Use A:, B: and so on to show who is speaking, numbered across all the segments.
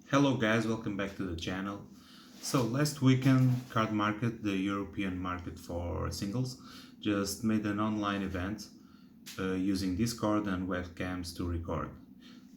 A: Hello guys, welcome back to the channel. So last weekend, CardMarket, the European market for singles, just made an online event using Discord and webcams to record.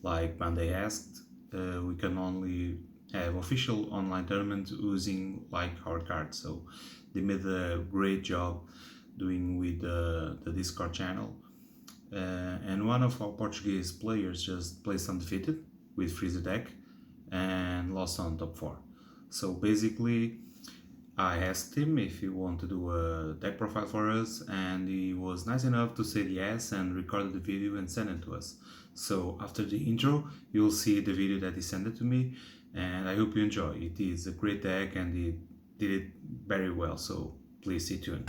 A: Like when they asked, we can only have official online tournament using like our cards. So they made a great job doing with the Discord channel. And one of our Portuguese players just placed undefeated with Freezer deck and lost on top 4. So basically, I asked him if he wanted to do a deck profile for us, and he was nice enough to say yes and recorded the video and send it to us. So after the intro, you'll see the video that he sent it to me, and I hope you enjoy. It is a great deck and he did it very well, so please stay tuned.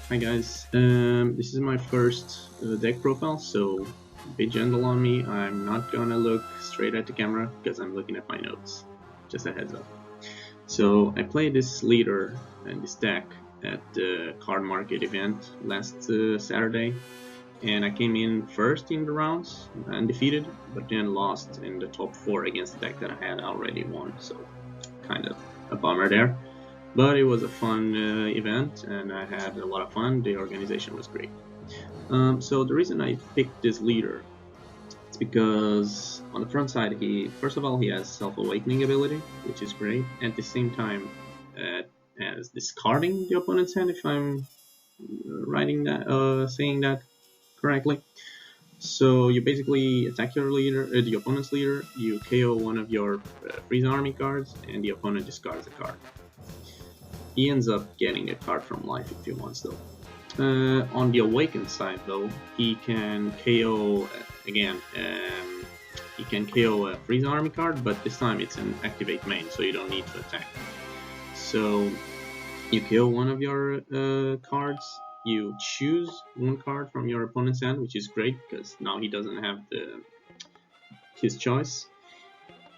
B: Hi guys, this is my first deck profile, so be gentle on me. I'm not gonna look straight at the camera because I'm looking at my notes. Just a heads up. So I played this leader and this deck at the card market event last Saturday, and I came in first in the rounds, undefeated, but then lost in the top 4 against the deck that I had already won, so kind of a bummer there. But it was a fun event and I had a lot of fun. The organization was great. So the reason I picked this leader is because on the front side, first of all, he has self-awakening ability, which is great. At the same time, as discarding the opponent's hand, if I'm saying that correctly. So you basically attack your leader, the opponent's leader, you KO one of your freeze army cards, and the opponent discards a card. He ends up getting a card from life if he wants though. On the awakened side though, he can KO again. He can KO a freeze army card, but this time it's an activate main, so you don't need to attack. So you KO one of your cards. You choose one card from your opponent's hand, which is great because now he doesn't have his choice.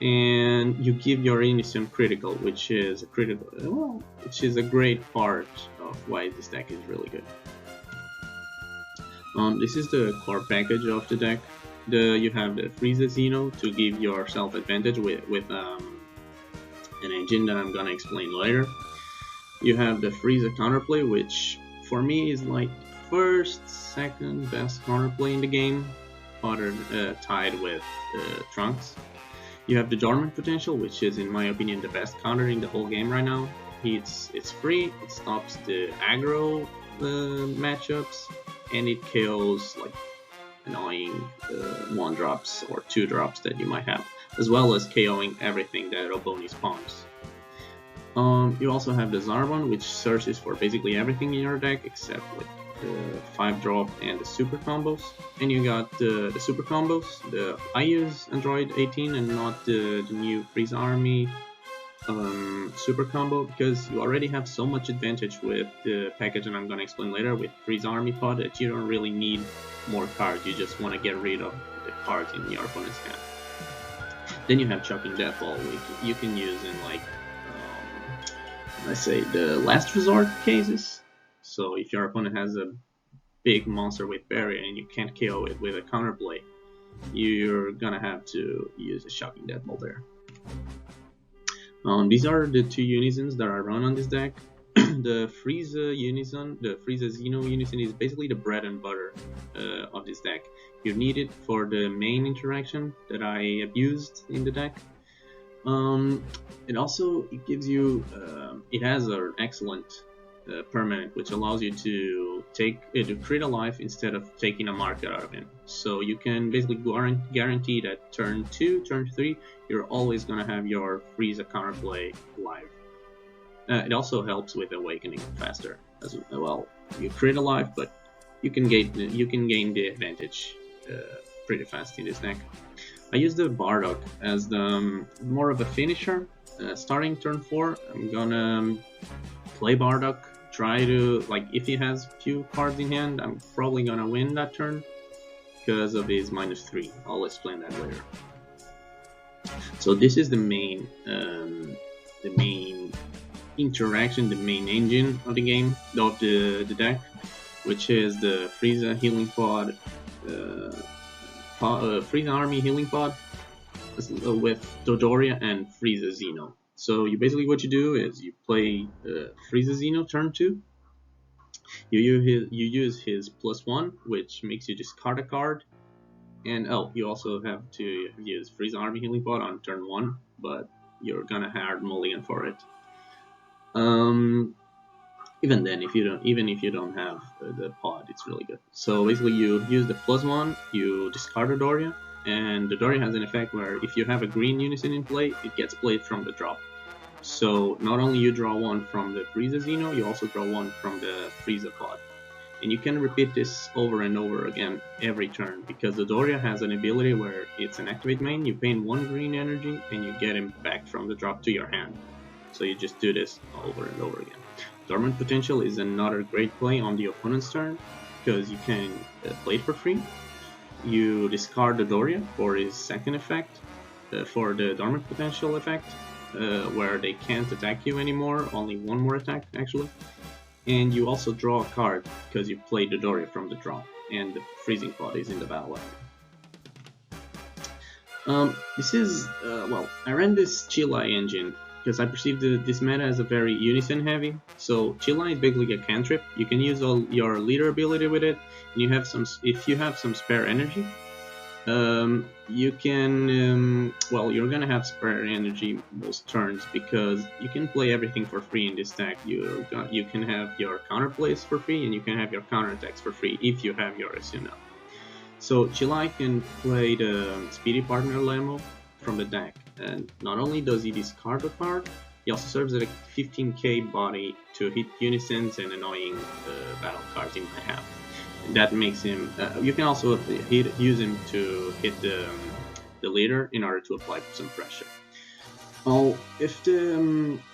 B: And you give your innocent critical, which is a great part of why this deck is really good. This is the core package of the deck. You have the Frieza Xeno to give yourself advantage with an engine that I'm gonna explain later. You have the Frieza counterplay, which for me is like first, second best counterplay in the game, tied with Trunks. You have the Dormant Potential, which is in my opinion the best counter in the whole game right now. It's free, it stops the aggro matchups, and it KOs like annoying 1-drops or 2-drops that you might have, as well as KOing everything that opponent spawns. You also have the Zarbon, which searches for basically everything in your deck except like the 5-drop and the super combos. And you got the super combos. I use Android 18 and not the new Freeze Army super combo because you already have so much advantage with the package that I'm gonna explain later with Freeze Army pod that you don't really need more cards. You just want to get rid of the cards in your opponent's hand. Then you have Chucking Death Ball, which you can use in like let's say the last resort cases. So if your opponent has a big monster with barrier and you can't KO it with a counterplay, you're gonna have to use a Shocking Death Ball there. These are the 2 unisons that I run on this deck. The Frieza Xeno unison is basically the bread and butter of this deck. You need it for the main interaction that I abused in the deck. It gives you, it has an excellent permanent, which allows you to crit a life instead of taking a marker out of him. So you can basically guarantee that turn 2, turn 3, you're always going to have your Frieza counterplay live. It also helps with awakening faster as well. You crit a life, but you can gain the advantage pretty fast in this deck. I use the Bardock as the more of a finisher. Starting turn 4, I'm gonna play Bardock. Try to, like, if he has few cards in hand, I'm probably gonna win that turn because of his -3. I'll explain that later. So this is the main interaction, the main engine of the game, of the deck, which is the Frieza Healing Pod, Frieza Army Healing Pod with Dodoria and Frieza Xeno. So you basically what you do is you play Frieza Xeno turn 2. You use his +1, which makes you discard a card. And you also have to use Frieza Army Healing Pod on turn 1, but you're gonna hard mulligan for it. Even then, if you don't have the pod, it's really good. So basically, you use the +1, you discard Dodoria, and Dodoria has an effect where if you have a green unison in play, it gets played from the drop. So not only you draw one from the Frieza Xeno, you also draw one from the Frieza pod. And you can repeat this over and over again every turn, because Dodoria has an ability where it's an activate main, you pay in 1 green energy, and you get him back from the drop to your hand. So you just do this over and over again. Dormant Potential is another great play on the opponent's turn, because you can play it for free. You discard Dodoria for his second effect, for the Dormant Potential effect, where they can't attack you anymore, only one more attack actually. And you also draw a card because you play Dodoria from the drop, and the freezing pod is in the battle area. This is, I ran this Chilai engine because I perceived this meta as a very unison heavy. So Chilai is basically a cantrip. You can use all your leader ability with it, and you have some. If you have some spare energy, you can. You're gonna have spare energy most turns because you can play everything for free in this deck. You can have your counter plays for free, and you can have your counter attacks for free if you have your Asuna. So Chilai can play the Speedy Partner Lemo from the deck, and not only does he discard a card, he also serves as a 15k body to hit unisons and annoying battle cards you might have. And that makes him. You can also use him to hit the leader in order to apply some pressure.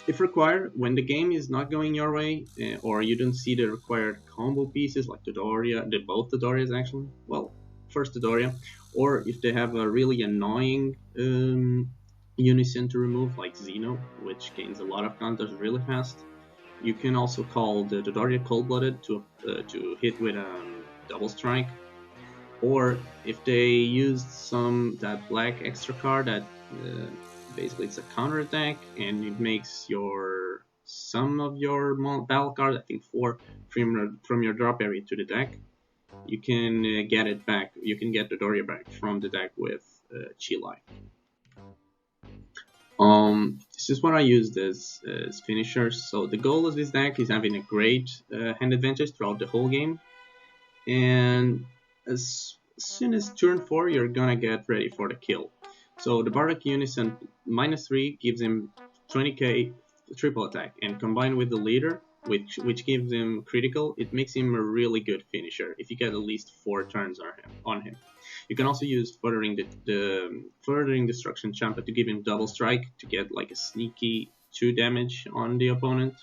B: If required, when the game is not going your way, or you don't see the required combo pieces like both Dodorias actually. Well, first Dodoria, or if they have a really annoying unison to remove, like Xeno, which gains a lot of counters really fast. You can also call the Dodoria Cold-Blooded to hit with a double strike, or if they used that black extra card that basically it's a counter attack and it makes some of your battle cards, I think 4 from your drop area to the deck. You can get it back. You can get Dodoria back from the deck with Chilai. This is what I used as finishers. So the goal of this deck is having a great hand advantage throughout the whole game, and as soon as turn 4, you're gonna get ready for the kill. So the Bardock Unison -3 gives him 20k triple attack, and combined with the leader, which gives him critical, it makes him a really good finisher if you get at least 4 turns on him. You can also use Furthering Destruction Champa to give him double strike to get like a sneaky 2 damage on the opponent.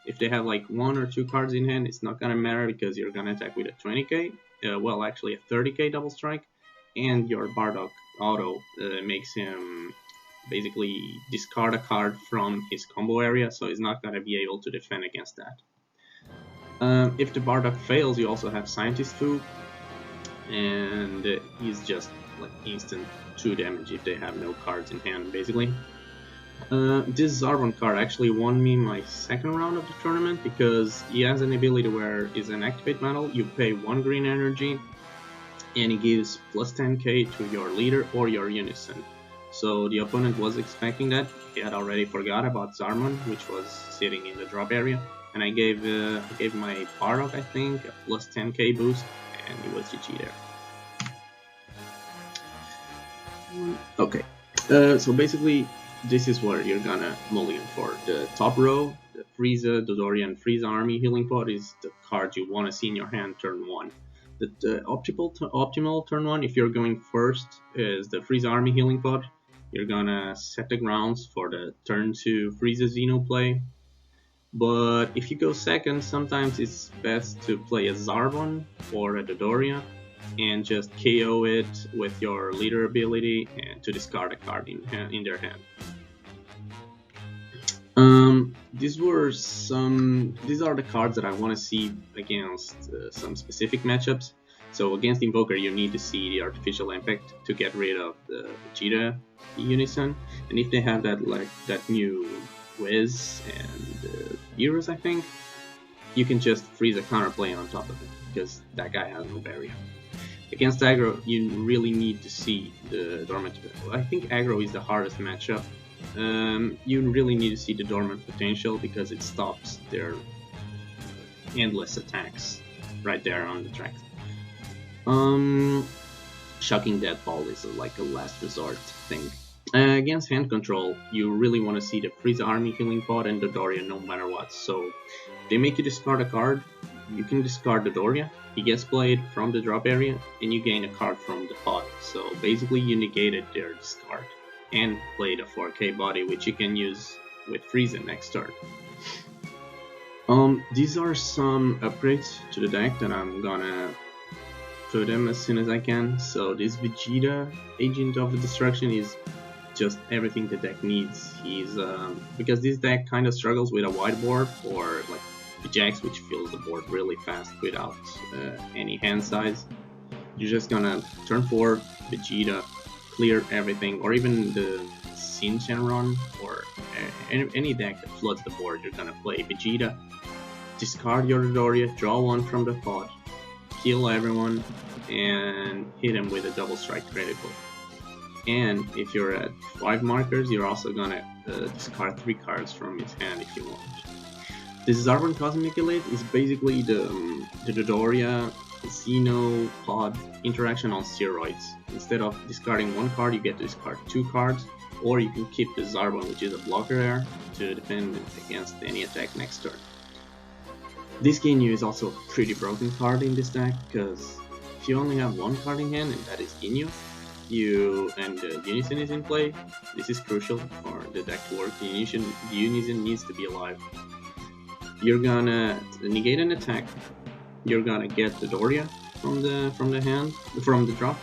B: If they have like 1 or 2 cards in hand, it's not gonna matter because you're gonna attack with a 20k, actually a 30k double strike, and your Bardock auto makes him basically discard a card from his combo area, so he's not gonna be able to defend against that. If the Bardock fails, you also have Scientist Fu, and he's just like instant 2 damage if they have no cards in hand, basically. This Zarbon card actually won me my second round of the tournament because he has an ability where it's an activate metal, you pay 1 green energy, and he gives plus 10k to your leader or your unison. So the opponent was expecting that. He had already forgot about Zarmon, which was sitting in the drop area, and I gave my Bardock, I think, a plus 10k boost, and it was GG there. Okay, so basically this is what you're gonna mulligan for. The top row, the Frieza, Dodoria, and Frieza Army Healing Pod is the card you want to see in your hand turn 1. The optimal turn 1, if you're going first, is the Frieza Army Healing Pod. You're gonna set the grounds for the turn 2 Frieza Xeno play. But if you go second, sometimes it's best to play a Zarbon or a Dodoria and just KO it with your leader ability and to discard a card in their hand. These are the cards that I want to see against some specific matchups. So against Invoker, you need to see the Artificial Impact to get rid of the Vegeta Unison, and if they have that new Wiz and Heroes, I think you can just freeze a counterplay on top of it because that guy has no barrier. Against aggro, you really need to see the dormant. I think aggro is the hardest matchup. You really need to see the dormant potential because it stops their endless attacks right there on the track. Shocking Deadfall is like a last resort thing. Against hand control, you really want to see the Frieza Army Healing Pod and the Doria no matter what. So they make you discard a card, you can discard the Doria, he gets played from the drop area, and you gain a card from the pod. So basically you negated their discard and played a 4K body, which you can use with Frieza next turn. These are some upgrades to the deck that I'm gonna put them as soon as I can. So this Vegeta Agent of the Destruction is just everything the deck needs. He's because this deck kind of struggles with a wide board or like Jax, which fills the board really fast without any hand size. You're just gonna turn 4 Vegeta, clear everything, or even the Shinchan run, or any deck that floods the board. You're gonna play Vegeta, discard your Doria, draw one from the pod, kill everyone, and hit him with a double strike critical. And if you're at 5 markers, you're also gonna discard 3 cards from his hand if you want. This Zarbon Cosmic Elite is basically the Dodoria Xeno Pod interaction on steroids. Instead of discarding 1 card, you get to discard 2 cards, or you can keep the Zarbon, which is a blocker there, to defend against any attack next turn. This Ginyu is also a pretty broken card in this deck, because if you only have 1 card in hand, and that is Ginyu, and the Unison is in play, this is crucial for the deck to work. The Unison needs to be alive. You're gonna negate an attack, you're gonna get the Doria from the drop,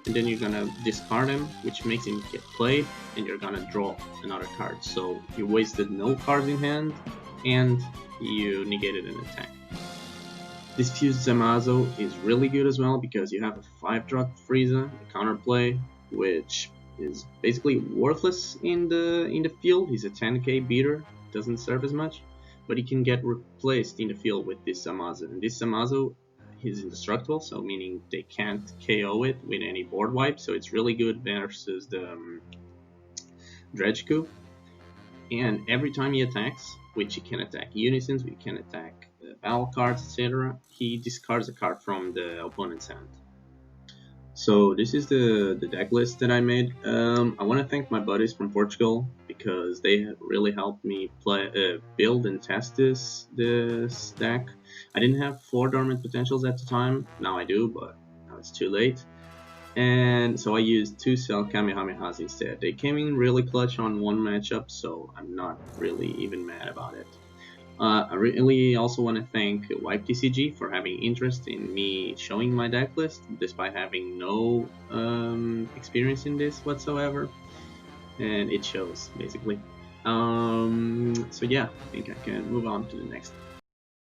B: and then you're gonna discard him, which makes him get played, and you're gonna draw another card. So you wasted no cards in hand, and you negated an attack. This Fused Zamazo is really good as well because you have a 5-drop Frieza, a counterplay, which is basically worthless in the field. He's a 10k beater, doesn't serve as much, but he can get replaced in the field with this Zamazo. And this Zamazo is indestructible, so meaning they can't KO it with any board wipe, so it's really good versus the Dredge Coup. And every time he attacks, which he can attack Unisons, we can attack battle cards, etc., he discards a card from the opponent's hand. So this is the deck list that I made. I want to thank my buddies from Portugal because they really helped me build and test this deck. I didn't have 4 dormant potentials at the time. Now I do, but now it's too late. And so I used 2 Cell Kamehamehas instead. They came in really clutch on 1 matchup, so I'm not really even mad about it. I really also want to thank WipeTCG for having interest in me showing my deck list, despite having no experience in this whatsoever, and it shows basically. So yeah, I think I can move on to the next